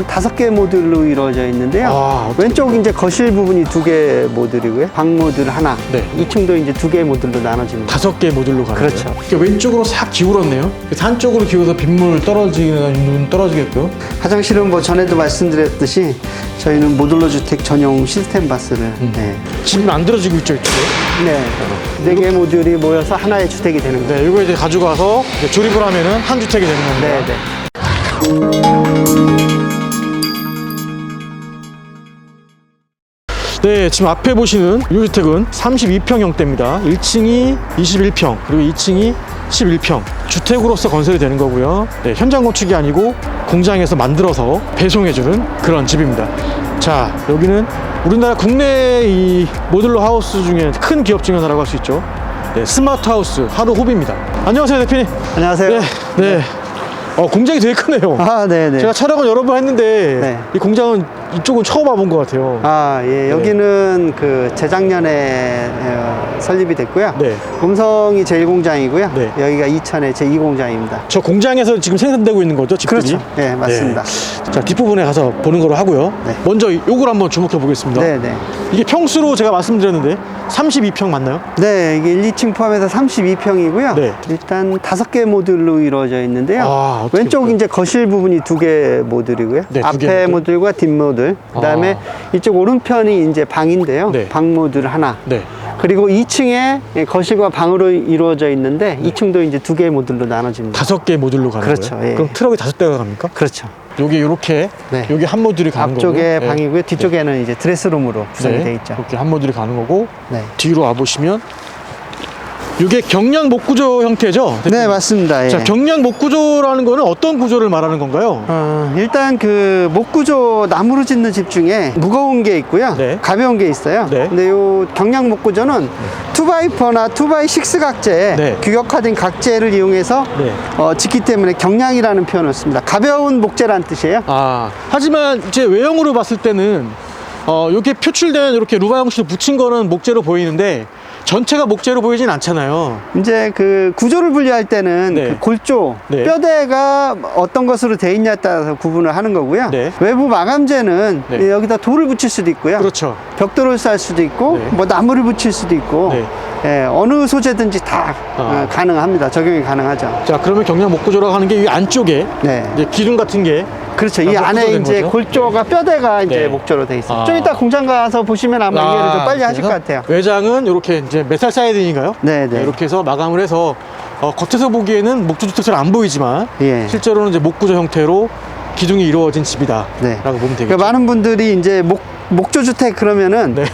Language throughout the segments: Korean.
일단 5개 모듈로 이루어져 있는데요. 아, 왼쪽 이제 거실 부분이 2개 모듈이고요. 방 모듈 하나. 네. 2층도 이제 2개 모듈로 나눠집니다. 5개 모듈로 가는 그렇죠. 거예요. 이렇게 왼쪽으로 싹 기울었네요. 산 쪽으로 기울어서 빗물 떨어지는 눈 떨어지겠고요. 화장실은 뭐 전에도 말씀드렸듯이 저희는 모듈러 주택 전용 시스템 바스를 네. 집이 만들어지고 있죠, 이쪽에. 네. 4개 모듈이 모여서 하나의 주택이 되는 거예요. 네, 이거 이제 가져가서 이제 조립을 하면은 한 주택이 되는 겁니다. 네, 네. 네, 지금 앞에 보시는 이 주택은 32평형대입니다. 1층이 21평, 그리고 2층이 11평. 주택으로서 건설이 되는 거고요. 네, 현장 건축이 아니고 공장에서 만들어서 배송해주는 그런 집입니다. 자, 여기는 우리나라 국내 이 모듈러 하우스 중에 큰 기업 중에 하나라고 할 수 있죠. 네, 스마트 하우스 하루호비입니다. 안녕하세요, 대표님. 안녕하세요. 네, 네. 공장이 되게 크네요. 아, 네네. 제가 촬영을 여러 번 했는데 네. 이 공장은 이쪽은 처음 와본 것 같아요. 아, 예. 여기는 그 재작년에 설립이 됐고요. 네. 음성이 제1공장이고요. 네. 여기가 이천의 제2공장입니다. 저 공장에서 지금 생산되고 있는 거죠, 집들이? 그렇죠. 네, 맞습니다. 네. 자, 뒷부분에 가서 보는 거로 하고요. 네. 먼저 요걸 한번 주목해 보겠습니다. 네네. 이게 평수로 제가 말씀드렸는데 32평 맞나요? 네, 이게 1, 2층 포함해서 32평이고요. 네. 일단 5개 모듈로 이루어져 있는데요. 아, 어떻게 왼쪽 볼까요? 이제 거실 부분이 2개 모듈이고요. 네, 두 앞에 개 모듈. 모듈과 뒷 모듈. 그다음에 이쪽 오른편이 이제 방인데요. 네. 방 모듈 하나. 네. 그리고 2층에 거실과 방으로 이루어져 있는데 2층도 이제 2개의 모듈로 나눠집니다. 5개 모듈로 가는 그렇죠, 거예요? 예. 그럼 트럭이 5대가 갑니까? 그렇죠. 여기 이렇게 네. 여기 한 모듈이 가는 거고요. 앞쪽에 네. 방이고요. 뒤쪽에는 이제 드레스룸으로 구성이 네. 되어 있죠. 이렇게 한 모듈이 가는 거고 네. 뒤로 와 보시면 이게 경량 목구조 형태죠? 네, 맞습니다. 예. 자, 경량 목구조라는 거는 어떤 구조를 말하는 건가요? 일단 그 목구조 나무로 짓는 집 중에 무거운 게 있고요. 네. 가벼운 게 있어요. 네. 근데 요 경량 목구조는 2x4나 2x6 각재, 네. 규격화된 각재를 이용해서 네. 짓기 때문에 경량이라는 표현을 씁니다. 가벼운 목재라는 뜻이에요. 하지만 제 외형으로 봤을 때는 이렇게 표출된 이렇게 루바 형식으로 붙인 거는 목재로 보이는데 전체가 목재로 보이진 않잖아요. 이제 그 구조를 분리할 때는 네. 그 골조, 네. 뼈대가 어떤 것으로 되어 있냐에 따라서 구분을 하는 거고요. 네. 외부 마감재는 네. 여기다 돌을 붙일 수도 있고요. 그렇죠. 벽돌을 쌀 수도 있고, 네. 뭐 나무를 붙일 수도 있고, 네. 예, 어느 소재든지 다 가능합니다. 적용이 가능하죠. 자, 그러면 경량 목구조라고 하는 게 이 안쪽에 네. 이제 기둥 같은 게 그렇죠. 이 목구조 안에 된 이제 거죠? 골조가 뼈대가 이제 네. 목조로 돼 있어요. 아. 좀 이따 공장 가서 보시면 아마 이해를 좀 빨리 하실 것 그래서 같아요. 외장은 이렇게 이제 메탈 사이딩인가요? 네, 네. 이렇게 해서 마감을 해서 겉에서 보기에는 목조주택처럼 안 보이지만 예. 실제로는 이제 목구조 형태로 기둥이 이루어진 집이다. 네. 라고 보면 되겠죠. 그러니까 많은 분들이 이제 목조주택 그러면은 네.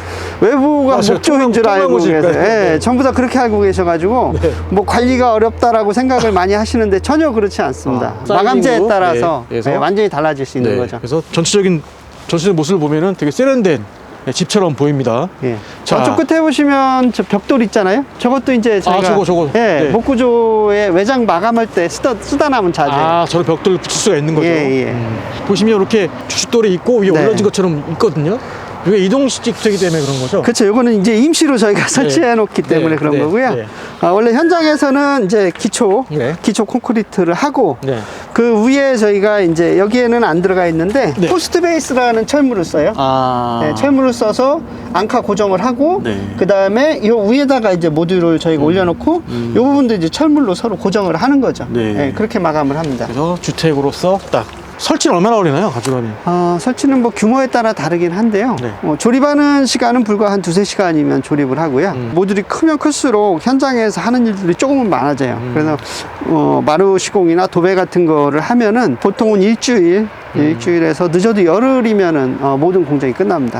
외부가 맞아요. 목조인 줄 알고 통나무집 계세요. 같은. 예, 네. 전부 다 그렇게 알고 계셔가지고 네. 뭐 관리가 어렵다라고 생각을 많이 하시는데 전혀 그렇지 않습니다. 마감재에 사이딩으로, 따라서 네, 그래서 완전히 달라질 수 있는 네. 거죠. 그래서 전체적인 모습을 보면은 되게 세련된 집처럼 보입니다. 예. 자. 저쪽 끝에 보시면 저 벽돌 있잖아요. 저것도 이제 저희가 저거. 예, 네. 목구조에 외장 마감할 때 쓰다 남은 자재. 저런 벽돌을 붙일 수가 있는 거죠. 예, 예. 보시면 이렇게 주춧돌이 있고 위에 네. 올려진 것처럼 있거든요. 이게 이동식 주택이기 때문에 그런 거죠. 그렇죠. 요거는 이제 임시로 저희가 설치해 놓기 때문에 네, 그런 네, 거고요. 네. 원래 현장에서는 이제 기초 콘크리트를 하고 네. 그 위에 저희가 이제 여기에는 안 들어가 있는데 네. 포스트 베이스라는 철물을 써요. 네, 철물을 써서 앙카 고정을 하고 네. 그 다음에 이 위에다가 이제 모듈을 저희가 올려놓고 이 부분도 이제 철물로 서로 고정을 하는 거죠. 네. 네, 그렇게 마감을 합니다. 그래서 주택으로서 딱 설치는 얼마나 걸리나요, 가져가니? 설치는 뭐 규모에 따라 다르긴 한데요. 네. 조립하는 시간은 불과 한 2~3시간이면 조립을 하고요. 모듈이 크면 클수록 현장에서 하는 일들이 조금은 많아져요. 그래서 마루 시공이나 도배 같은 거를 하면은 보통은 일주일에서 늦어도 열흘이면은 모든 공정이 끝납니다.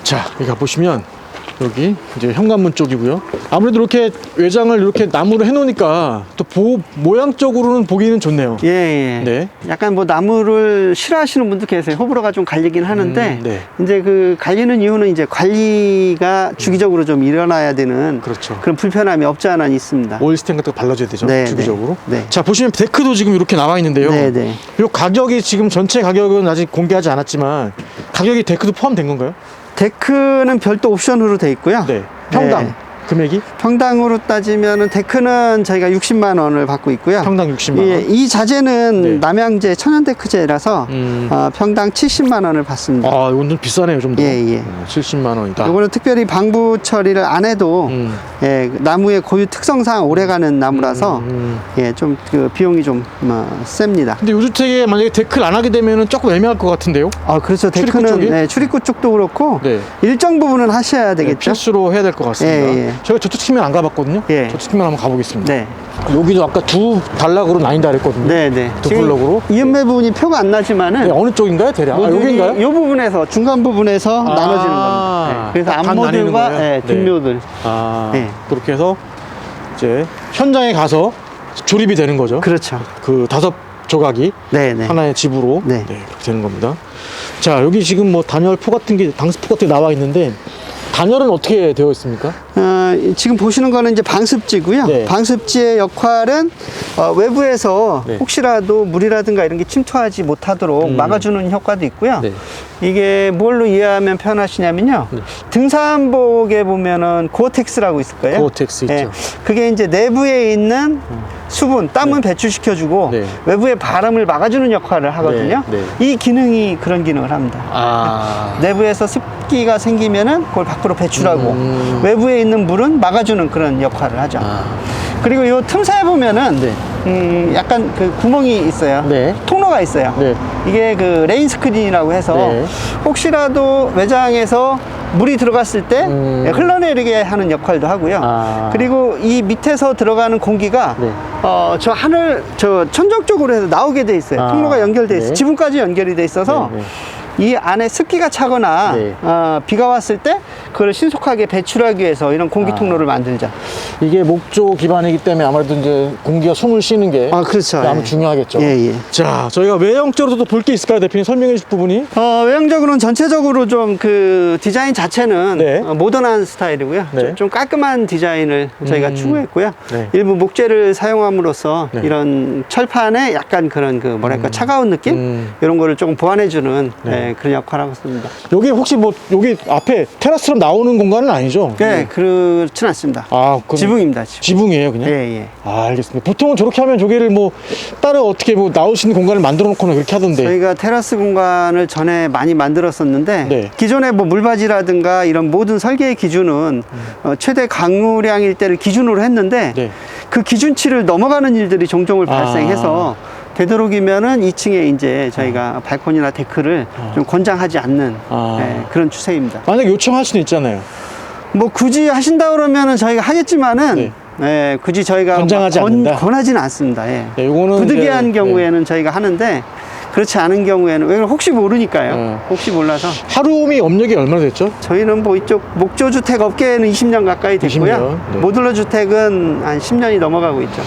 자, 여기 가보시면 여기 이제 현관문 쪽이고요. 아무래도 이렇게 외장을 이렇게 나무로 해놓으니까 또 모양적으로는 보기는 좋네요. 예. 네. 약간 뭐 나무를 싫어하시는 분도 계세요. 호불호가 좀 갈리긴 하는데, 네. 이제 그 갈리는 이유는 이제 관리가 주기적으로 좀 일어나야 되는 그렇죠. 그런 불편함이 없지 않아 있습니다. 오일스텐 같은 거 발라줘야 되죠. 네, 주기적으로. 네. 자, 보시면 데크도 지금 이렇게 나와 있는데요. 네. 이 가격이 지금 전체 가격은 아직 공개하지 않았지만 가격이 데크도 포함된 건가요? 데크는 별도 옵션으로 돼 있고요. 네. 평당. 금액이? 평당으로 따지면은 데크는 저희가 60만 원을 받고 있고요. 평당 60만 원. 예, 이 자재는 네. 남양제 천연데크재라서 평당 70만 원을 받습니다. 아, 이건 좀 비싸네요, 좀 더. 예, 예. 70만 원이다. 이거는 특별히 방부 처리를 안 해도 예, 나무의 고유 특성상 오래가는 나무라서 예, 좀 그 비용이 좀 셉니다. 근데 요 주택에 만약에 데크를 안 하게 되면은 조금 애매할 것 같은데요? 아, 그렇죠. 출입구 데크는 쪽이? 네, 출입구 쪽도 그렇고 네. 일정 부분은 하셔야 네, 되겠죠. 필수로 해야 될 것 같습니다. 예, 예. 저희가 저쪽 측면 안 가봤거든요. 예. 저쪽 측면 한번 가보겠습니다. 네. 여기도 아까 두 단락으로 나뉜다 그랬거든요. 네, 네. 두 지금 블럭으로. 이음매 부분이 표가 안 나지만은 네, 어느 쪽인가요, 대략? 아, 여기인가요? 이 부분에서 중간 부분에서 나눠지는 아, 겁니다. 네. 그래서 반 나뉘는 앞모들과 거예요? 네, 뒷모들. 아, 네. 그렇게 해서 이제 현장에 가서 조립이 되는 거죠. 그렇죠. 그 5 조각이 네, 네. 하나의 집으로 네. 그렇게 되는 겁니다. 자, 여기 지금 뭐 단열포 같은 게 방수포 같은 게 나와 있는데 단열은 어떻게 되어 있습니까? 지금 보시는 거는 이제 방습지고요. 네. 방습지의 역할은 외부에서 네. 혹시라도 물이라든가 이런 게 침투하지 못하도록 막아주는 효과도 있고요. 네. 이게 뭘로 이해하면 편하시냐면요. 네. 등산복에 보면은 고어텍스라고 있을 거예요. 고어텍스 있죠. 그게 이제 내부에 있는 수분, 땀은 배출시켜주고 네. 외부의 바람을 막아주는 역할을 하거든요. 네, 이 기능이 그런 기능을 합니다. 아, 내부에서 습기가 생기면은 그걸 밖으로 배출하고 외부에 있는 물은 막아주는 그런 역할을 하죠. 그리고 이 틈새 보면은 네. 약간 그 구멍이 있어요. 네. 통로가 있어요. 네. 이게 그 레인 스크린이라고 해서 네. 혹시라도 매장에서 물이 들어갔을 때 흘러내리게 하는 역할도 하고요. 아. 그리고 이 밑에서 들어가는 공기가 네. 저 하늘 저 천정 쪽으로 해서 나오게 돼 있어요. 아. 통로가 연결돼 있어요. 네. 지붕까지 연결이 돼 있어서 네, 네. 이 안에 습기가 차거나 네. 비가 왔을 때 그걸 신속하게 배출하기 위해서 이런 공기 통로를 만들죠. 이게 목조 기반이기 때문에 아무래도 이제 공기가 숨을 쉬는 게 그렇죠. 아무 예. 중요하겠죠. 예, 예. 자, 저희가 외형적으로도 볼 게 있을까요, 대표님? 설명해 주실 부분이? 외형적으로는 전체적으로 좀 그 디자인 자체는 네. 모던한 스타일이고요. 네. 좀 깔끔한 디자인을 저희가 추구했고요. 네. 일부 목재를 사용함으로써 네. 이런 철판에 약간 그런 그 뭐랄까 차가운 느낌 이런 거를 조금 보완해주는 네. 그런 역할을 하고 있습니다. 여기 혹시 뭐 여기 앞에 테라스처럼 나오는 공간은 아니죠? 네, 그렇진 않습니다. 아, 그럼 지붕입니다. 지붕. 지붕이에요, 그냥? 예, 예. 아, 알겠습니다. 보통은 저렇게 하면 저기를 뭐 따로 어떻게 뭐 나올 수 있는 공간을 만들어 놓거나 그렇게 하던데. 저희가 테라스 공간을 전에 많이 만들었었는데 네. 기존의 뭐 물바지라든가 이런 모든 설계의 기준은 최대 강우량일 때를 기준으로 했는데 네. 그 기준치를 넘어가는 일들이 종종 발생해서 되도록이면은 2층에 이제 저희가 발코니나 데크를 좀 권장하지 않는 그런 추세입니다. 만약에 요청할 수는 있잖아요. 뭐 굳이 하신다 그러면은 저희가 하겠지만은 굳이 저희가 권장하지 않는다? 권하지는 않습니다. 예. 네, 요거는 부득이한 이제, 경우에는 저희가 하는데 그렇지 않은 경우에는 왜냐면 혹시 모르니까요. 혹시 몰라서 하루미 업력이 얼마나 됐죠? 저희는 뭐 이쪽 목조주택 업계에는 20년 가까이 됐고요. 20년, 네. 모듈러 주택은 한 10년이 넘어가고 있죠.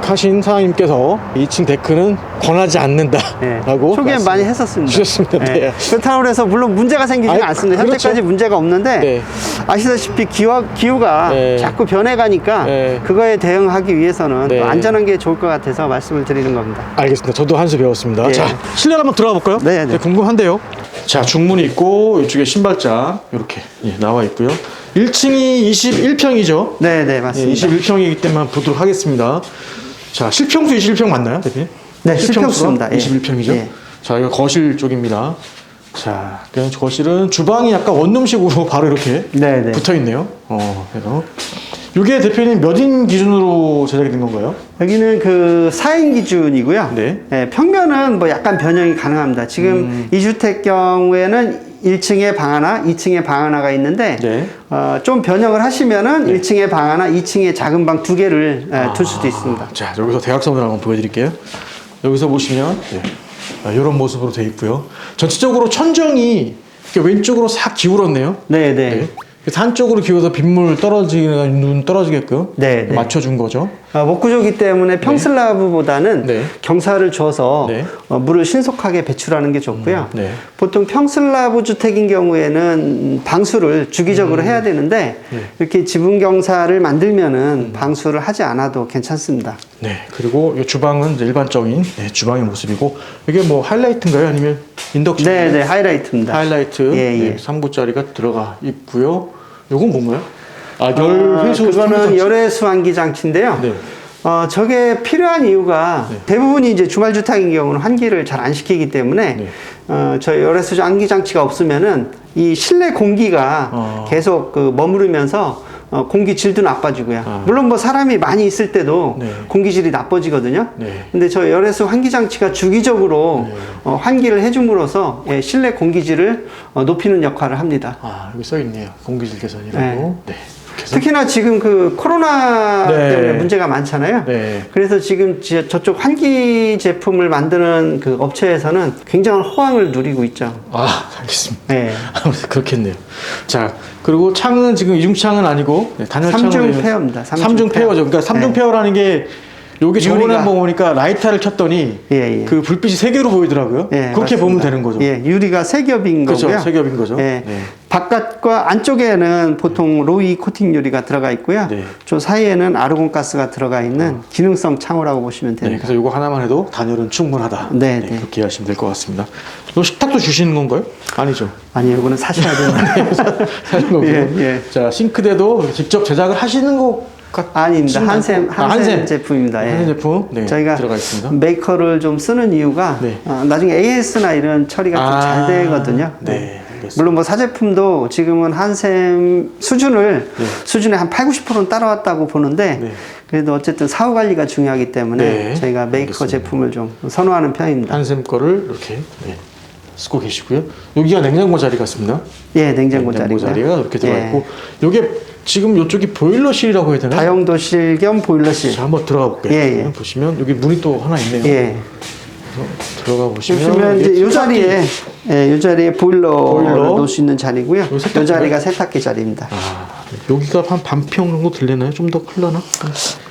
하신 사장님께서 2층 데크는 권하지 않는다라고 초기엔 많이 했었습니다. 주셨습니다. 네. 그렇다고 해서 물론 문제가 생기지는 아니, 않습니다. 그렇죠. 현재까지 문제가 없는데 네. 아시다시피 기후가 네. 자꾸 변해가니까 네. 그거에 대응하기 위해서는 네. 또 안전한 게 좋을 것 같아서 말씀을 드리는 겁니다. 알겠습니다. 저도 한 수 배웠습니다. 예. 자, 실내로 한번 들어가 볼까요? 네, 네. 궁금한데요. 자, 중문이 있고 이쪽에 신발장 이렇게 나와 있고요. 1층이 21평이죠. 네, 네, 맞습니다. 21평이기 때문에 한번 보도록 하겠습니다. 자, 실평수 21평 맞나요, 대표님? 네, 실평수입니다. 예. 21평이죠. 예. 자, 이거 거실 쪽입니다. 자, 그냥 거실은 주방이 약간 원룸식으로 바로 이렇게 네, 네. 붙어 있네요. 그래서 이게 대표님 몇 인 기준으로 제작이 된 건가요? 여기는 그 4인 기준이고요. 네. 평면은 뭐 약간 변형이 가능합니다. 지금 이 주택 경우에는 1층에 방 하나, 2층에 방 하나가 있는데 네. 좀 변형을 하시면은 1층에 방 하나, 2층에 작은 방 2개를 둘 수도 있습니다. 자, 여기서 대각선으로 한번 보여드릴게요. 여기서 보시면 이런 모습으로 되어 있고요. 전체적으로 천정이 이렇게 왼쪽으로 싹 기울었네요. 네, 네. 산 쪽으로 기울어서 빗물 떨어지는 눈 떨어지게끔 네, 네. 맞춰준 거죠. 목구조기 때문에 평슬라브보다는 네. 경사를 줘서 네. 물을 신속하게 배출하는 게 좋고요. 네. 보통 평슬라브 주택인 경우에는 방수를 주기적으로 해야 되는데 이렇게 지붕 경사를 만들면은 방수를 하지 않아도 괜찮습니다. 네. 그리고 이 주방은 이제 일반적인 주방의 모습이고 이게 뭐 하이라이트인가요? 아니면 인덕션? 네, 네, 하이라이트입니다. 하이라이트 예, 예. 3구짜리가 들어가 있고요. 요건 뭔가요? 열 회수 그거는 장치. 열회수 환기 장치인데요. 네. 저게 필요한 이유가 네. 대부분이 이제 주말 주택인 경우는 환기를 잘 안 시키기 때문에 네. 저 열회수 환기 장치가 없으면은 이 실내 공기가 계속 그 머무르면서 공기질도 나빠지고요. 물론 뭐 사람이 많이 있을 때도 네. 공기질이 나빠지거든요. 네. 근데 저 열회수 환기 장치가 주기적으로 환기를 해줌으로써 예, 실내 공기질을 높이는 역할을 합니다. 아, 여기 써 있네요. 공기질 개선이라고. 네. 이렇게 해서. 특히나 지금 그 코로나 네. 때문에 문제가 많잖아요. 네. 그래서 지금 저쪽 환기 제품을 만드는 그 업체에서는 굉장한 호황을 누리고 있죠. 아, 알겠습니다. 네. 아무래도 그렇겠네요. 자, 그리고 창은 지금 이중창은 아니고 네, 단열창으로 삼중 페어입니다. 삼중 페어죠. 그러니까 삼중 네. 페어라는 게 여기 저번에 유리가- 한번 보니까 라이터를 켰더니 예, 예. 그 불빛이 세 개로 보이더라고요. 예, 그렇게 맞습니다. 보면 되는 거죠. 예, 유리가 세 겹인 그렇죠. 거고요. 세 겹인 거죠. 예. 네. 바깥과 안쪽에는 보통 로이 코팅 유리가 들어가 있고요. 네. 저 사이에는 아르곤 가스가 들어가 있는 기능성 창호라고 보시면 네, 됩니다. 그래서 이거 하나만 해도 단열은 충분하다. 네, 네. 그렇게 이해하시면 될 것 같습니다. 이 식탁도 주시는 건가요? 아니죠. 아니, 이거는 사셔야 된다. 사는 거고요. 예, 예. 자, 싱크대도 직접 제작을 하시는 것 아닙니다. 한샘 제품입니다. 예. 한샘 제품 네, 저희가 들어가 있습니다. 메이커를 좀 쓰는 이유가 네. 나중에 AS나 이런 처리가 좀 잘 되거든요. 네, 알겠습니다. 물론 뭐 사제품도 지금은 한샘 수준을 네. 수준에 한 80~90%는 따라왔다고 보는데 네. 그래도 어쨌든 사후 관리가 중요하기 때문에 네, 저희가 메이커 알겠습니다. 제품을 좀 선호하는 편입니다. 한샘 거를 이렇게 네, 쓰고 계시고요. 여기가 냉장고 자리 같습니다. 예, 냉장고 자리고요. 자리가 이렇게 들어가 예. 있고, 이게 지금 이쪽이 보일러실이라고 해야 되나요? 다용도실 겸 보일러실. 자, 한번 들어가 볼게요. 예, 예. 보시면 여기 문이 또 하나 있네요. 예. 들어가 보시면 보시면 이제 이게 이 자리에 이 자리에 보일러를 보일러. 놓을 수 있는 자리고요. 요 세탁기가? 이 자리가 세탁기 자리입니다. 아, 여기가 한 반평 정도 들려나요? 좀 더 클려나?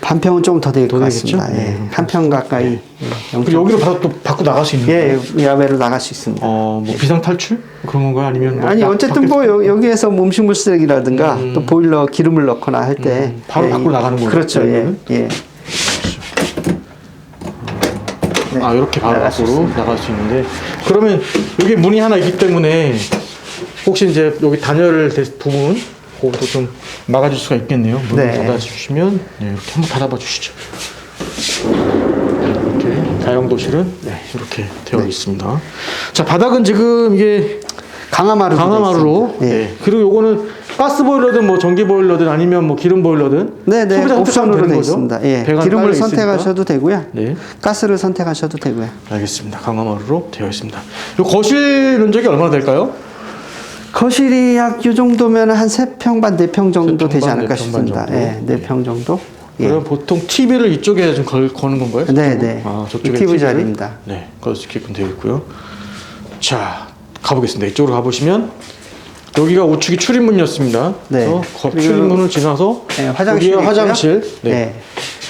반평은 좀 더 될 것 더 되겠죠? 같습니다. 예. 네. 한 평 가까이. 네. 예, 그리고 여기로 바로 또 밖으로 나갈 수 있는 거예요? 예, 야외로 나갈 수 있습니다. 뭐 비상 탈출 그런 건가요? 아니면 뭐 아니 어쨌든 뭐 여기에서 뭐 음식물 쓰레기라든가 또 보일러 기름을 넣거나 할 때 바로 밖으로 나가는 거죠? 그렇죠. 예. 그러면은? 예. 네. 아, 이렇게 바로 나갈 수 밖으로 있습니다. 나갈 수 있는데, 그러면 여기 문이 하나 있기 때문에 혹시 이제 여기 단열 부분 그것도 좀 막아줄 수가 있겠네요. 문을 네. 닫아주시면 네, 이렇게 한번 닫아봐 주시죠. 이렇게 다용도실은 네, 이렇게 되어 있습니다. 자, 바닥은 지금 이게 강화마루. 강화마루로. 예. 네. 그리고 요거는 가스 보일러든 뭐 전기 보일러든 아니면 뭐 기름 보일러든 네네 소비자 선택하면 옵션으로 되는 되어 거죠? 있습니다. 예. 배관 기름을 깔려 있으니까. 선택하셔도 되고요. 네, 가스를 선택하셔도 되고요. 알겠습니다. 강화마루로 되어 있습니다. 요 거실 면적이 얼마나 될까요? 거실이 약 이 정도면 한 3평 반, 4평 정도 3평 되지 반, 않을까 4평 싶습니다. 정도. 예, 4평 정도. 예. 그럼 보통 TV를 이쪽에 좀 거는 건가요? 네네. 아, 저쪽에 TV TV를? 자리입니다. 네, 걸 수 있게끔 되어 있고요. 자, 가보겠습니다. 이쪽으로 가보시면 여기가 우측이 출입문이었습니다. 네. 그래서 그리고 출입문을 지나서 네, 화장실이 여기가 있고요. 화장실. 네. 네.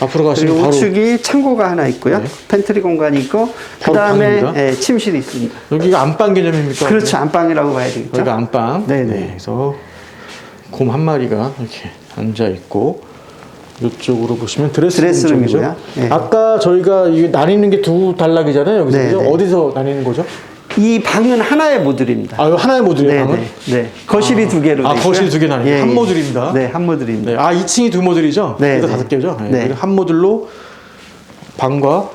앞으로 가시면 그리고 바로 우측이 창고가 하나 있고요. 네. 팬트리 공간이 있고 그 바로 다음에 방입니다. 침실이 있습니다. 여기가 안방 개념입니까? 그렇죠. 안방이라고 봐야 되겠죠. 여기가 안방. 네네. 그래서 곰 한 마리가 이렇게 앉아 있고, 이쪽으로 보시면 드레스룸이죠. 드레스룸이고요. 네. 아까 저희가 이게 나뉘는 게 두 단락이잖아요. 여기서 네네. 그죠? 어디서 나뉘는 거죠? 이 방은 하나의 모듈입니다. 아, 이거 하나의 모듈이에요, 방은? 네네. 네. 거실이 두 개로. 아, 돼 있고요. 거실이 두 개는 아니고 한 모듈입니다. 네, 한 모듈입니다. 네. 아, 2층이 두 모듈이죠? 네, 그래서 네. 다섯 개죠? 네. 네. 그리고 한 모듈로 방과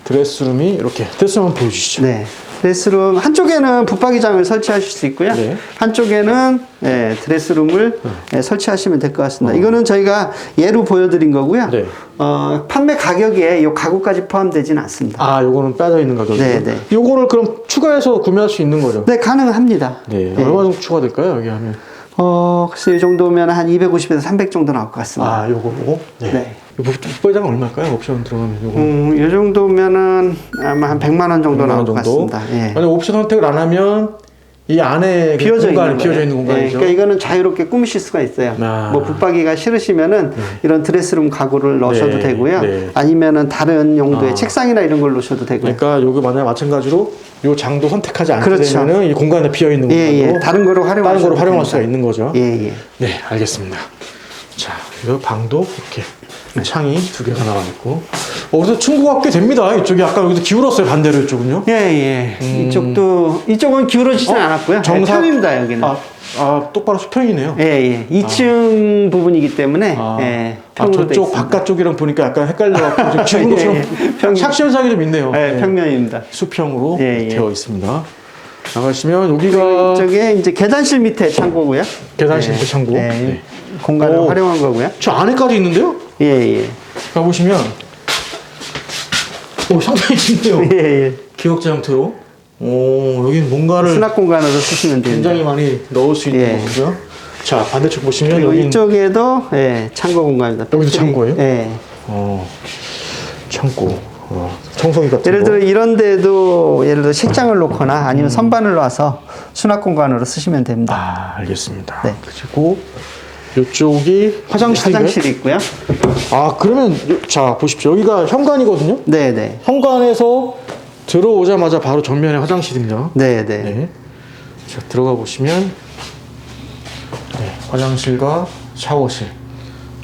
드레스룸이 이렇게. 드레스룸 한번 보여주시죠. 네. 드레스룸 한쪽에는 붙박이장을 설치하실 수 있고요. 네. 한쪽에는 드레스룸을 설치하시면 될 것 같습니다. 이거는 저희가 예로 보여드린 거고요. 네. 판매 가격에 이 가구까지 포함되지는 않습니다. 아, 요거는 빠져 있는 가격이고. 네, 네. 요거를 그럼 추가해서 구매할 수 있는 거죠? 네, 가능합니다. 네. 얼마 정도 추가될까요, 여기 하면? 글쎄 이 정도면 한 250에서 300 정도 나올 것 같습니다. 아, 요거? 네. 네. 붙박이장은 얼마일까요? 옵션 들어가면 요거. 이 정도면은 아마 한 100만 원 정도 100만 나올 원 것 정도? 같습니다. 예. 만약 옵션 선택을 안 하면 이 안에 비어져 공간이 있는 비어져 거예요. 있는 공간이죠. 예, 그러니까 이거는 자유롭게 꾸미실 수가 있어요. 아. 뭐 붙박이가 싫으시면은 이런 드레스룸 가구를 넣으셔도 네, 되고요. 네. 아니면은 다른 용도의 아. 책상이나 이런 걸 놓으셔도 되고요. 그러니까 요거 만약 마찬가지로 요 장도 선택하지 않게 그렇죠. 되면은 이 공간에 비어 있는 예, 공간으로 예. 다른 거로 활용하셔도 다른 거로 활용할 됩니다. 수가 있는 거죠. 예, 예. 네, 알겠습니다. 자, 이 방도 이렇게 창이 두 개가 나와 있고, 그래서 층고가 꽤 됩니다. 이쪽이 아까 여기서 기울었어요. 반대로 이쪽은요. 예, 예. 이쪽은 기울어지진 않았고요. 정사- 평입니다, 여기는. 똑바로 수평이네요. 예, 예. 2층 부분이기 때문에, 예, 평으로 돼 저쪽 있습니다. 바깥쪽이랑 보니까 약간 헷갈려갖고 지금 것처럼 평- 삭시 현상이 좀 있네요. 예, 평면입니다. 수평으로 예, 예. 되어 있습니다. 나가시면 여기가 이쪽에 이제 계단실 밑에 창고고요. 계단실 밑에 창고. 예, 네. 공간을 오. 활용한 거고요. 저 안에까지 있는데요? 예, 예. 가보시면 상당히 깊네요. 예, 예. 기역자 형태로. 여기는 뭔가를 수납 공간으로 쓰시면 됩니다. 굉장히 많이 넣을 수 있는 예. 거고요. 자, 반대쪽 보시면 그리고 여기 이쪽에도 예, 창고 공간입니다. 여기도 창고예요? 예. 창고. 청소기 같은 예를 거. 들어 이런 데도 예를 들어 식장을 놓거나 아니면 선반을 놔서 수납 공간으로 쓰시면 됩니다. 알겠습니다. 네. 그리고 이쪽이 화장실인가요? 화장실이 있고요. 그러면 자, 보십시오. 여기가 현관이거든요. 네, 네. 현관에서 들어오자마자 바로 정면에 화장실입니다. 네, 네. 네. 자, 들어가 보시면 화장실과 샤워실.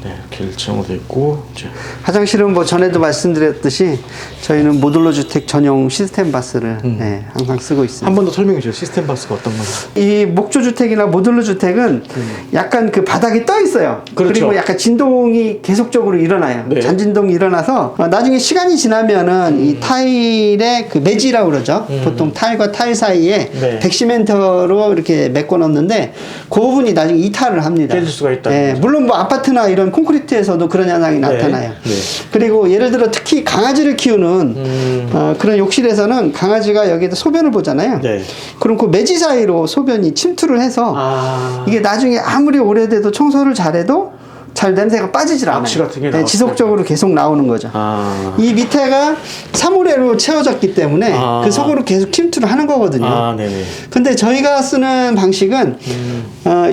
네, 이렇게 1층으로 되어 있고 이제 화장실은 뭐 전에도 말씀드렸듯이 저희는 모듈러 주택 전용 시스템 바스를 예, 항상 쓰고 있습니다. 한 번 더 설명해 주세요. 시스템 바스가 어떤 건지. 이 목조 주택이나 모듈러 주택은 약간 그 바닥이 떠 있어요. 그렇죠. 리고 약간 진동이 계속적으로 일어나요. 네. 잔진동이 일어나서 나중에 시간이 지나면은 이 타일의 그 매지라고 그러죠. 보통 타일과 타일 사이에 네. 백시멘터로 이렇게 메꿔 놓는데 그 부분이 나중에 이탈을 합니다. 깨질 수가 있다. 예, 물론 뭐 아파트나 이런 콘크리트에서도 그런 현상이 나타나요. 네. 그리고 예를 들어 특히 강아지를 키우는 그런 욕실에서는 강아지가 여기에다 소변을 보잖아요. 네. 그럼 그 매지 사이로 소변이 침투를 해서 아. 이게 나중에 아무리 오래돼도 청소를 잘해도 잘 냄새가 빠지질 않아요. 악취 같은 게 네, 나왔어요. 지속적으로 계속 나오는 거죠. 이 이 밑에가 사물회로 채워졌기 때문에 그 속으로 계속 침투를 하는 거거든요. 네네. 근데 저희가 쓰는 방식은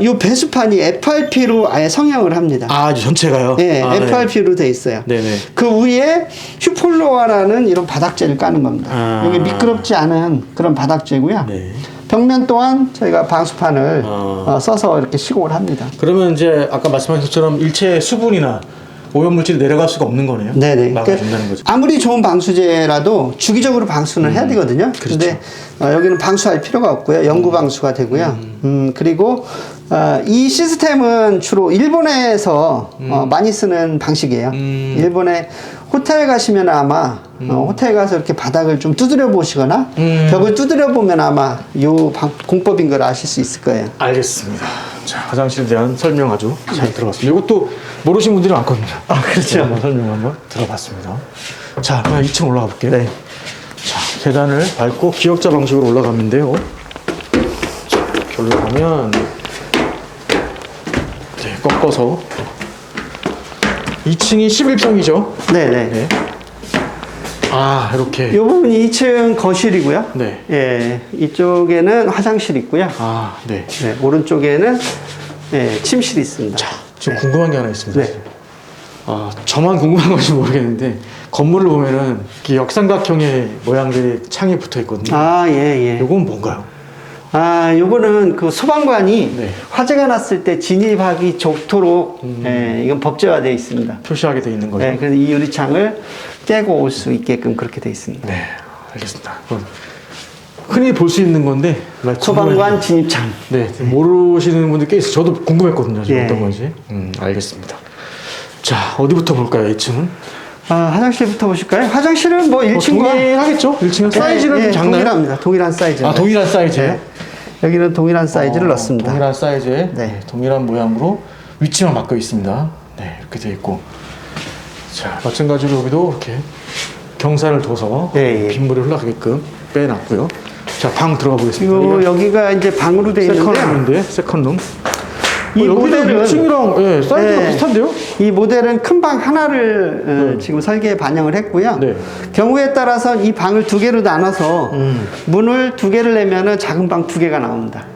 이 배수판이 FRP로 아예 성형을 합니다. 이제 전체가요? 네, 네. FRP로 돼 있어요. 네네. 그 위에 휴폴로아라는 이런 바닥재를 까는 겁니다. 여기 미끄럽지 않은 그런 바닥재고요. 네. 벽면 또한 저희가 방수판을 써서 이렇게 시공을 합니다. 그러면 이제 아까 말씀하신 것처럼 일체 수분이나 오염물질이 내려갈 수가 없는 거네요? 네네. 막아준다는 거죠. 아무리 좋은 방수제라도 주기적으로 방수는 해야 되거든요. 그렇죠. 근데 여기는 방수할 필요가 없고요. 영구 방수가 되고요. 그리고 이 시스템은 주로 일본에서 많이 쓰는 방식이에요. 일본에 호텔 가시면 아마 호텔 가서 이렇게 바닥을 좀 두드려 보시거나 벽을 두드려 보면 아마 요 공법인 걸 아실 수 있을 거예요. 알겠습니다. 자, 화장실에 대한 설명 아주 잘 들어봤습니다. 이것도 모르시는 분들이 많거든요. 그렇죠. 한번 설명 한번 들어봤습니다. 자, 그럼 2층 올라가 볼게요. 네. 자, 계단을 밟고 기역자 방식으로 올라가는데요. 자, 이렇게 올라가면 꺾어서 2층이 11평이죠. 네네. 네. 이렇게. 이 부분이 2층 거실이고요. 네. 예, 이쪽에는 화장실 있고요. 네. 네, 오른쪽에는 예, 침실이 있습니다. 자, 지금 궁금한 게 하나 있습니다. 네. 저만 궁금한 건지 모르겠는데 건물을 보면은 이렇게 역삼각형의 모양들이 창이 붙어 있거든요. 예, 예. 이건 뭔가요? 요거는 그 소방관이 네. 화재가 났을 때 진입하기 좋도록 예, 이건 법제화되어 있습니다. 표시하게 돼 있는 거죠. 네, 그래서 이 유리창을 깨고 올 수 있게끔 그렇게 되어 있습니다. 네, 알겠습니다. 그건 흔히 볼 수 있는 건데 소방관 진입창. 네, 모르시는 분들 꽤 있어요. 저도 궁금했거든요. 지금 예. 어떤 건지. 알겠습니다. 자, 어디부터 볼까요? 2층은? 화장실부터 보실까요? 화장실은 뭐 1층과 동일하겠죠? 1층은 사이즈는 좀 작나요? 동일합니다. 동일한 사이즈. 동일한 사이즈예요? 네. 여기는 동일한 사이즈를 넣습니다. 동일한 사이즈에 네. 동일한 모양으로 위치만 바뀌어 있습니다. 네, 이렇게 되어 있고. 자, 마찬가지로 여기도 이렇게 경사를 둬서 예, 예. 빗물이 흘러가게끔 빼놨고요. 자, 방 들어가 보겠습니다. 그리고 여기가 이제 방으로 되어 있는데요. 세컨룸인데, 세컨룸. 이 여기는 모델은- 1층이랑 사이즈가 네. 비슷한데요? 이 모델은 큰 방 하나를 지금 설계에 반영을 했고요. 네. 경우에 따라서 이 방을 두 개로 나눠서 문을 두 개를 내면은 작은 방 두 개가 나옵니다.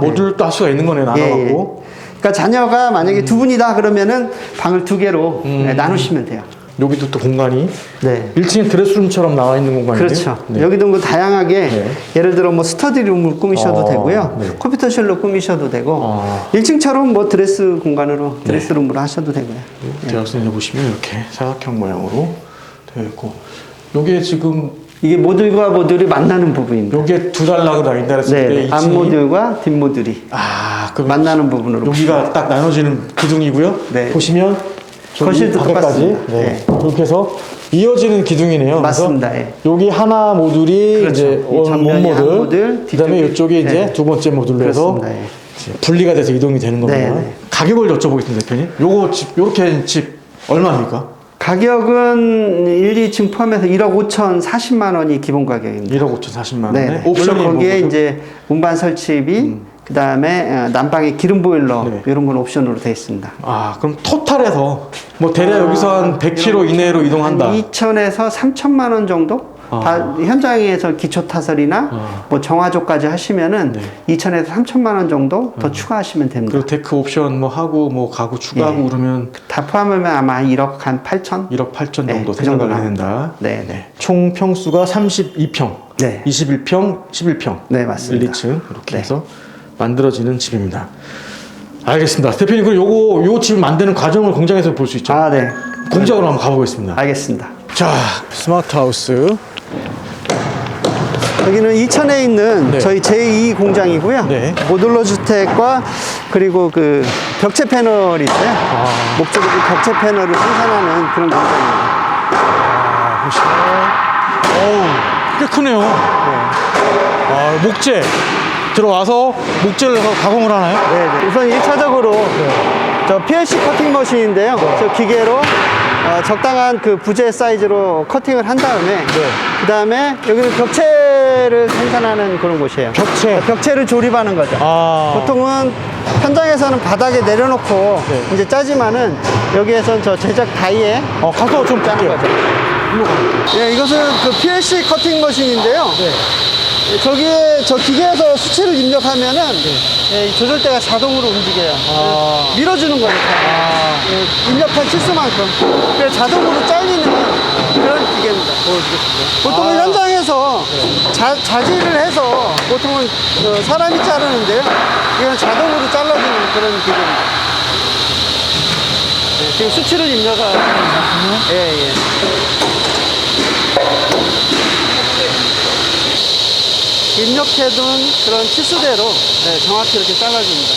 모듈도 할 수가 있는 거네, 나눠갖고. 그러니까 자녀가 만약에 두 분이다 그러면은 방을 두 개로 나누시면 돼요. 여기도 또 공간이 네. 1층에 드레스룸처럼 나와 있는 공간인데요. 그렇죠. 네. 여기도 뭐 다양하게 네. 예를 들어 뭐 스터디룸을 꾸미셔도 되고요. 네. 컴퓨터실로 꾸미셔도 되고 1층처럼 뭐 드레스 공간으로 드레스룸으로 하셔도 되고요. 대학생에 보시면 이렇게 사각형 모양으로 되어 있고, 요게 지금 이게 모듈과 모듈이 만나는 부분입니다. 요게 두 단락으로 나뉜다 그랬을 네, 때 네. 앞 2층이 모듈과 뒷 모듈이 그럼 만나는 부분으로 여기가 딱 나눠지는 기둥이고요. 네. 보시면 저기 거실도 밖에까지 똑같습니다. 네. 이렇게 해서 이어지는 기둥이네요. 맞습니다. 그래서 예. 여기 하나 모듈이 그렇죠. 이제 이 전면이 한 모듈, 그다음에 뒤쪽이- 이쪽이 이제 네. 두 번째 모듈로 해서 그렇습니다. 예. 이제 분리가 돼서 이동이 되는 겁니다. 네, 네. 가격을 여쭤보겠습니다, 대표님. 요거 집 요렇게 집 얼마입니까? 가격은 1, 2층 포함해서 1억 5천 40만 원이 기본 가격입니다. 1억 5천 40만 원에 네. 옵션이 물론 거기에 뭐죠? 이제 운반 설치비, 그 다음에 난방에 기름 보일러 네. 이런 건 옵션으로 되어 있습니다. 그럼 토탈에서 뭐 대략 여기서 한 100km 이내로 이동한다. 2천에서 3천만 원 정도? 다 현장에서 기초 타설이나 뭐 정화조까지 하시면은 네. 2천에서 3천만 원 정도 더 추가하시면 됩니다. 그리고 데크 옵션 뭐 하고 뭐 가구 추가하고 예. 그러면 다 포함하면 아마 1억 한 8천? 1억 8천 정도 네, 그 생각을 정도 해야 된다. 네, 네. 총 평수가 32평, 네. 21평, 11평. 네, 맞습니다. 1, 2층 이렇게 네. 해서 만들어지는 집입니다. 알겠습니다. 대표님, 그럼 요 집을 만드는 과정을 공장에서 볼 수 있죠? 아, 네. 공장으로 한번 가보겠습니다. 알겠습니다. 자, 스마트 하우스. 여기는 이천에 있는 네. 저희 제2 공장이고요. 네. 모듈러 주택과 그리고 그 벽체 패널이 있어요. 목적으로 벽체 패널을 생산하는 그런 공장입니다. 보시면, 꽤 크네요. 목재. 들어와서 목재를 가공을 하나요? 네, 우선 1차적으로 저 PLC 커팅 머신인데요. 저 기계로 적당한 그 부재 사이즈로 커팅을 한 다음에 그 다음에 여기는 벽체를 생산하는 그런 곳이에요. 벽체. 벽체를 조립하는 거죠. 아. 보통은 현장에서는 바닥에 내려놓고 네. 이제 짜지만은 여기에선 저 제작 다이에 가서 좀 짜는 볼게요. 거죠. 일로 가볼게요. 예, 이것은 그 PLC 커팅 머신인데요. 네. 저기에 저 기계에서 수치를 입력하면은 예, 이 조절대가 자동으로 움직여요. 밀어주는 거죠. 예, 입력한 치수만큼. 그래서 자동으로 잘리는 그런 기계입니다. 보통은 현장에서 자질을 해서 보통은 사람이 자르는데요. 이건 자동으로 잘라주는 그런 기계입니다. 예, 지금 수치를 입력하는 예. 입력해둔 그런 치수대로 정확히 이렇게 잘라줍니다.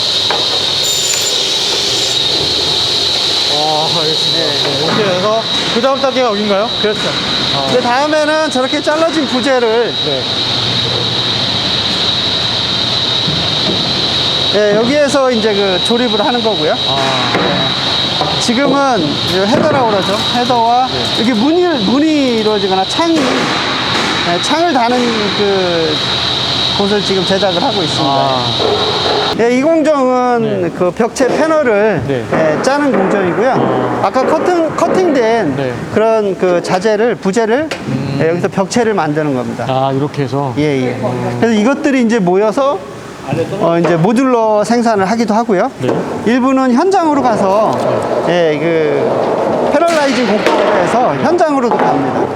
알겠습니다. 이렇게 해서 그 다음 단계가 여긴가요? 그렇죠. 그 다음에는 저렇게 잘라진 부재를 네. 여기에서 이제 그 조립을 하는 거고요. 지금은 이제 헤더라고 그러죠. 헤더와 여기 문이 이루어지거나 창을 다는 그 곳을 지금 제작을 하고 있습니다. 예, 이 공정은 그 벽체 패널을 짜는 공정이고요. 아까 커팅된 그런 그 부재를 여기서 벽체를 만드는 겁니다. 이렇게 해서. 예. 그래서 이것들이 이제 모여서 이제 모듈러 생산을 하기도 하고요. 일부는 현장으로 가서 그 패럴라이징 공법으로 해서 현장으로도 갑니다.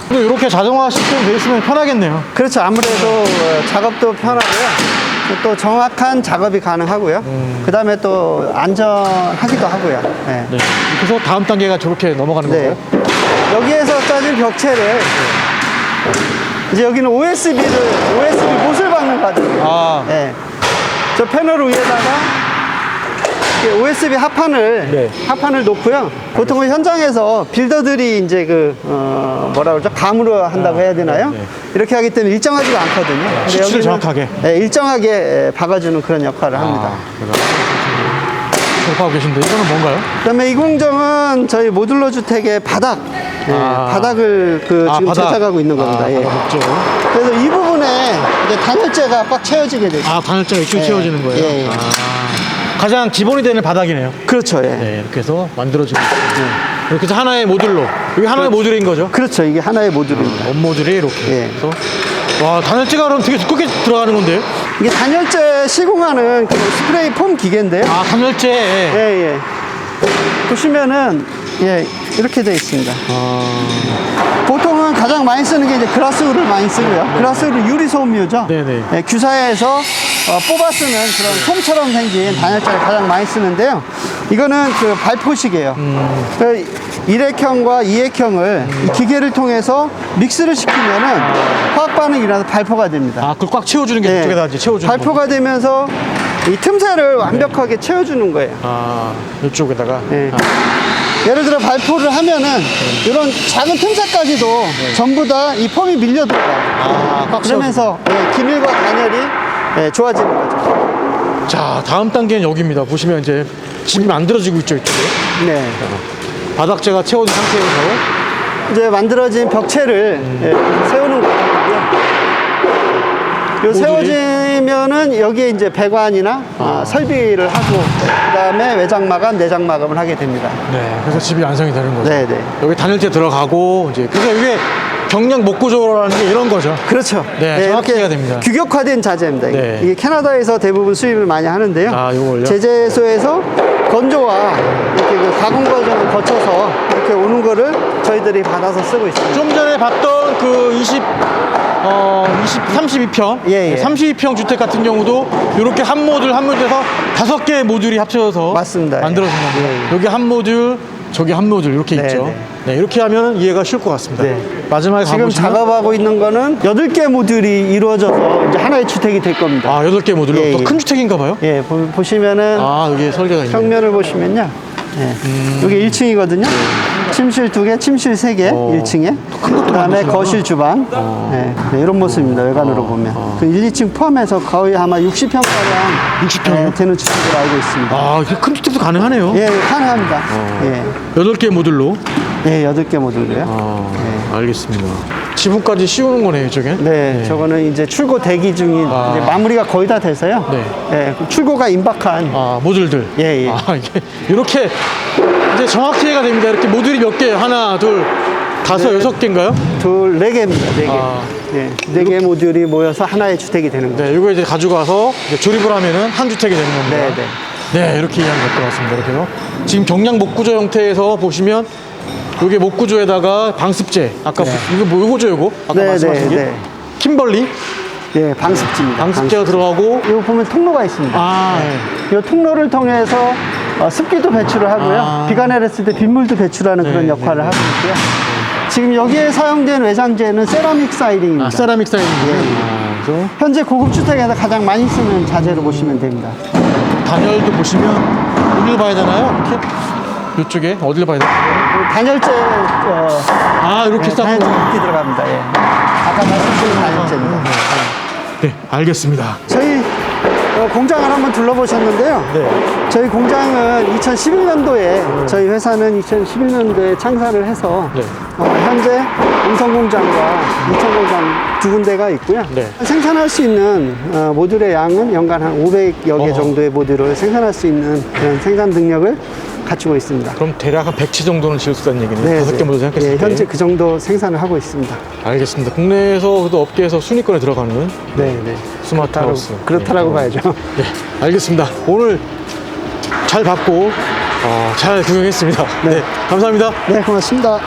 근데 이렇게 자동화 시스템 돼 있으면 편하겠네요. 그렇죠. 아무래도 작업도 편하고요. 또 정확한 작업이 가능하고요. 그 다음에 또 안전하기도 하고요. 네. 그래서 다음 단계가 저렇게 넘어가는 건가요? 여기에서 짜진 벽체를 이제 여기는 USB 못을 박는 과정이에요. 네. 저 패널 위에다가 OSB 합판을 놓고요. 보통은 현장에서 빌더들이 이제 뭐라 그러죠? 감으로 한다고 해야 되나요? 이렇게 하기 때문에 일정하지가 않거든요. 근데 수치를 여기는, 정확하게. 일정하게 박아주는 그런 역할을 합니다. 그렇게 하고 계신데 이거는 뭔가요? 그다음에 이 공정은 저희 모듈러 주택의 바닥을 지금 바닥. 제작하고 있는 겁니다. 예. 바닥 그래서 이 부분에 이제 단열재가 꽉 채워지게 되죠. 단열재가 이렇게 채워지는 거예요? 예. 가장 기본이 되는 바닥이네요. 그렇죠. 예. 네, 이렇게 해서 만들어지고 있고 이렇게 해서 하나의 모듈로 여기 하나의 모듈인 거죠? 그렇죠. 이게 하나의 모듈입니다. 원 모듈이 이렇게 예. 해서 와, 단열재가 그럼 되게 두껍게 들어가는 건데요? 이게 단열재 시공하는 그 스프레이 폼 기계인데요. 단열재. 예. 보시면은 이렇게 되어 있습니다. 보통은 가장 많이 쓰는 게 이제 그라스우를 많이 쓰고요. 그라스우는 유리 소음유죠. 네네. 규사에서 뽑아 쓰는 그런 솜처럼 생긴 단열재를 가장 많이 쓰는데요. 이거는 그 발포식이에요. 1액형과 2액형을 이 기계를 통해서 믹스를 시키면은 화학 반응이 일어나서 발포가 됩니다. 아, 그걸 꽉 채워주는 게 네. 이쪽에다 이제 채워주는 발포가 되면서 이 틈새를 완벽하게 채워주는 거예요. 아, 이쪽에다가. 네. 예를 들어 발포를 하면은 이런 작은 틈새까지도 전부 다 이 폼이 밀려 들어가요. 아, 꽉 그러면서 기밀과 단열이 좋아지는 거죠. 자, 다음 단계는 여기입니다. 보시면 이제 집이 만들어지고 있죠, 이쪽에. 네. 바닥재가 채워진 상태에서. 이제 만들어진 벽체를 세우는 거고요. 요 세워지면은 여기에 이제 배관이나 설비를 하고 그다음에 외장 마감, 내장 마감을 하게 됩니다. 네, 그래서 집이 완성이 되는 거죠. 네, 네. 여기 단열재 들어가고 이제 그래서 이게 경량 목구조라는 게 이런 거죠. 그렇죠. 네, 정확히 해야 됩니다. 규격화된 자재입니다. 네. 이게 캐나다에서 대부분 수입을 많이 하는데요. 아, 요걸요? 제재소에서 건조와 이렇게 그 가공 과정을 거쳐서 이렇게 오는 거를 저희들이 받아서 쓰고 있습니다. 좀 전에 봤던 그 32평, 예, 예. 32평 주택 같은 경우도 이렇게 한 모듈에서 5개의 모듈이 합쳐져서 맞습니다. 만들어진 겁니다. 예, 예. 여기 한 모듈, 저기 한 모듈 이렇게 네, 있죠. 네. 네, 이렇게 하면 이해가 쉬울 것 같습니다. 네. 마지막에 지금 가보시면 작업하고 있는 거는 8개 모듈이 이루어져서 이제 하나의 주택이 될 겁니다. 아, 8개 모듈로 예, 또 예. 큰 주택인가 봐요. 예, 보시면은 아, 여기 설계가 있네요. 평면을 보시면요. 예. 이게 1층이거든요. 침실 2개, 침실 3개, 1층에. 그다음에 거실 주방. 예, 네, 이런 모습입니다. 외관으로 보면. 그 1, 2층 포함해서 거의 아마 60평가량 60평? 되는 주택으로 알고 있습니다. 아, 이렇게 큰 주택도 가능하네요. 예, 가능합니다. 예. 8개 모듈로. 예, 8개 모듈이요. 아, 알겠습니다. 지붕까지 씌우는 거네요, 이쪽에. 네, 저거는 이제 출고 대기 중인 이제 마무리가 거의 다 돼서요. 네. 예, 출고가 임박한 아, 모듈들. 예, 예. 아, 이게 이렇게 이제 정확히 이해가 됩니다. 이렇게 모듈이 몇 개예요? 하나, 둘, 다섯, 네. 6개인가요? 4개입니다. 4개. 아. 예, 4개 모듈이 모여서 하나의 주택이 되는 거죠. 네, 이거 이제 가져가서 이제 조립을 하면은 한 주택이 되는 겁니다. 네, 네. 네, 이렇게 이해하면 될 것 같습니다. 이렇게 해서 지금 경량 목구조 형태에서 보시면 요게 목구조에다가 방습제. 아까 이거 뭐 요거죠, 요거? 아까 네, 말씀하신 네, 게 네. 킴벌리 예, 방습지입니다. 방습제가 들어가고. 이거 보면 통로가 있습니다. 아, 네. 이 통로를 통해서 습기도 배출을 하고요. 아. 비가 내렸을 때 빗물도 배출하는 네, 그런 네, 역할을 네. 하고 있고요. 지금 여기에 사용된 외장재는 세라믹 사이딩입니다. 아, 세라믹 사이즈군요. 예, 예. 그래서 현재 고급 주택에서 가장 많이 쓰는 자재로 보시면 됩니다. 단열도 보시면 어디를 봐야 되나요? 이렇게 이쪽에 어디를 봐야 되나요? 단열재, 아, 이렇게 쌓고. 단열재 이렇게 들어갑니다. 예. 아까 말씀드린 단열재입니다. 네, 알겠습니다. 저희 공장을 한번 둘러보셨는데요. 네. 저희 공장은 2011년도에 저희 회사는 2011년도에 창사를 해서 네. 현재 음성공장과 이천공장 2군데가 있고요. 네. 생산할 수 있는 모듈의 양은 연간 한 500여 개 정도의 모듈을 생산할 수 있는 그런 생산 능력을 갖추고 있습니다. 그럼 대략 한 100치 정도는 지을 수 있다는 얘기네요. 5개 모두 생각했을 예, 때. 현재 그 정도 생산을 하고 있습니다. 알겠습니다. 국내에서 그래도 업계에서 순위권에 들어가는 네, 네. 스마트 하우스. 그렇다라고 봐야죠. 네, 알겠습니다. 오늘 잘 봤고 잘 구경했습니다. 네, 감사합니다. 네, 고맙습니다.